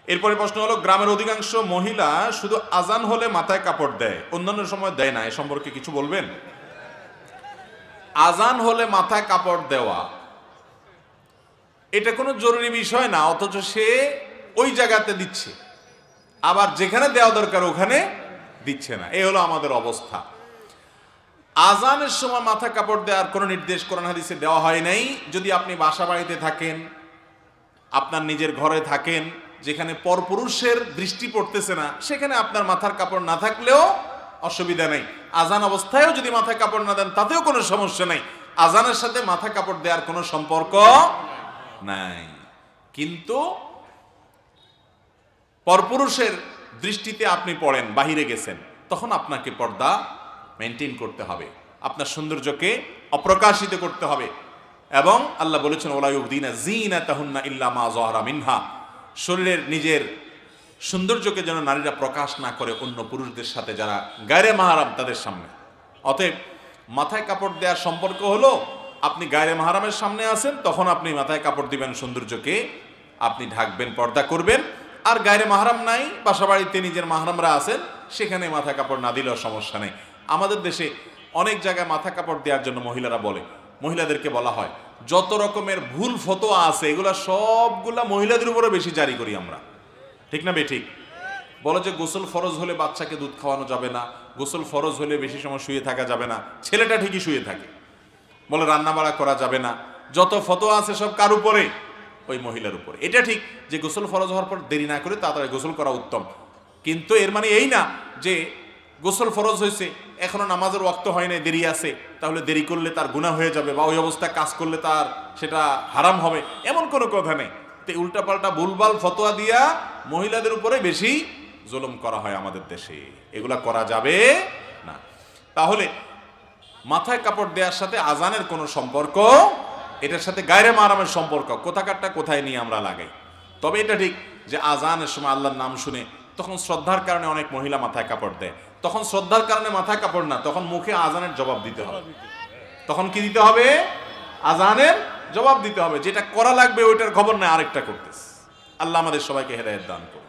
এরপরে প্রশ্ন হলো, গ্রামের অধিকাংশ মহিলা শুধু আজান হলে মাথায় কাপড় দেয়, অন্যান্য সময় দেয় না, এ সম্পর্কে কিছু বলবেন? আজান হলে মাথায় কাপড় দেওয়া এটা কোনো জরুরি বিষয় না, অথচ সে ওই জায়গাতে দিচ্ছে, আবার যেখানে দেওয়া দরকার ওখানে দিচ্ছে না। এই হলো আমাদের অবস্থা। আজানের সময় মাথা কাপড় দেওয়ার কোনো নির্দেশ কোরআন হাদিসে দেওয়া হয় নাই। যদি আপনি বাসা বাড়িতে থাকেন, আপনার নিজের ঘরে থাকেন, যেখানে পরপুরুষের দৃষ্টি পড়তেছে না, সেখানে আপনার মাথার কাপড় না থাকলেও অসুবিধা নেই। আজান অবস্থায়ও যদি মাথায় কাপড় না দেন তাতেও কোনো সমস্যা নেই। আজানের সাথে মাথা কাপড় দেওয়ার কোনো সম্পর্ক নাই। কিন্তু পরপুরুষের দৃষ্টিতে আপনি পড়েন, বাহিরে গেছেন, তখন আপনাকে পর্দা মেনটেন করতে হবে, আপনার সৌন্দর্যকে অপ্রকাশিত করতে হবে। এবং আল্লাহ বলেছেন, ওলা ইউবদিনা যিনাতাহুন্না ইল্লা মা যাহারা মিনহা, শরীরের নিজের সৌন্দর্যকে যেন নারীরা প্রকাশ না করে অন্য পুরুষদের সাথে, যারা গায়রে মাহরাম তাদের সামনে। অতএব মাথায় কাপড় দেওয়ার সম্পর্ক হলো, আপনি গায়রে মাহরামের সামনে আছেন তখন আপনি মাথায় কাপড় দিবেন, সৌন্দর্যকে আপনি ঢাকবেন, পর্দা করবেন। আর গায়রে মাহরাম নাই, বাসা বাড়িতে নিজের মাহরামরা আছেন, সেখানে মাথা কাপড় না দিলেও সমস্যা নেই। আমাদের দেশে অনেক জায়গায় মাথা কাপড় দেওয়ার জন্য মহিলারা বলে, মহিলাদেরকে বলা হয় যত রকমের ভুল ফতোয়া আছে এগুলা সবগুলা মহিলাদের উপরে বেশি জারি করি আমরা, ঠিক না বেঠিক? বলো যে গোসল ফরজ হলে বাচ্চাকে দুধ খাওয়ানো যাবে না, গোসল ফরজ হলে বেশি সময় শুয়ে থাকা যাবে না, ছেলেটা ঠিকই শুয়ে থাকে। বলে রান্না বাড়া করা যাবে না, যত ফতোয়া আছে সব কার উপরে? ওই মহিলার উপরে। এটা ঠিক যে গোসল ফরজ হওয়ার পর দেরি না করে তাড়াতাড়ি গোসল করা উত্তম, কিন্তু এর মানে এই না যে গোসল ফরজ হয়েছে এখনো নামাজের ওয়াক্ত হয় নাই, দেরি আছে, তাহলে দেরি করলে তার গুনাহ হয়ে যাবে, বা ওই অবস্থায় কাজ করলে তার সেটা হারাম হবে, এমন কোনো কথা নেই। তো উল্টাপাল্টা ভুলভাল ফতোয়া দিয়া মহিলাদের উপরে বেশি জুলুম করা হয় আমাদের দেশে, এগুলা করা যাবে না। তাহলে মাথায় কাপড় দেওয়ার সাথে আজানের কোনো সম্পর্ক, এটার সাথে গায়রে মাহরামের সম্পর্ক কোথাকারটা কোথায় নিয়ে আমরা লাগাই। তবে এটা ঠিক যে আজানের সময় আল্লাহর নাম শুনে তখন শ্রদ্ধার কারণে অনেক মহিলা মাথায় কাপড় দেয়, তখন শ্রদ্ধার কারণে মাথায় কাপড় না, তখন মুখে আজানের জবাব দিতে হবে। তখন কি দিতে হবে? আজানের জবাব দিতে হবে। যেটা করা লাগবে ওইটার খবর নেই, আরেকটা করতেছে। আল্লাহ আমাদের সবাইকে হেদায়েত দান করুন।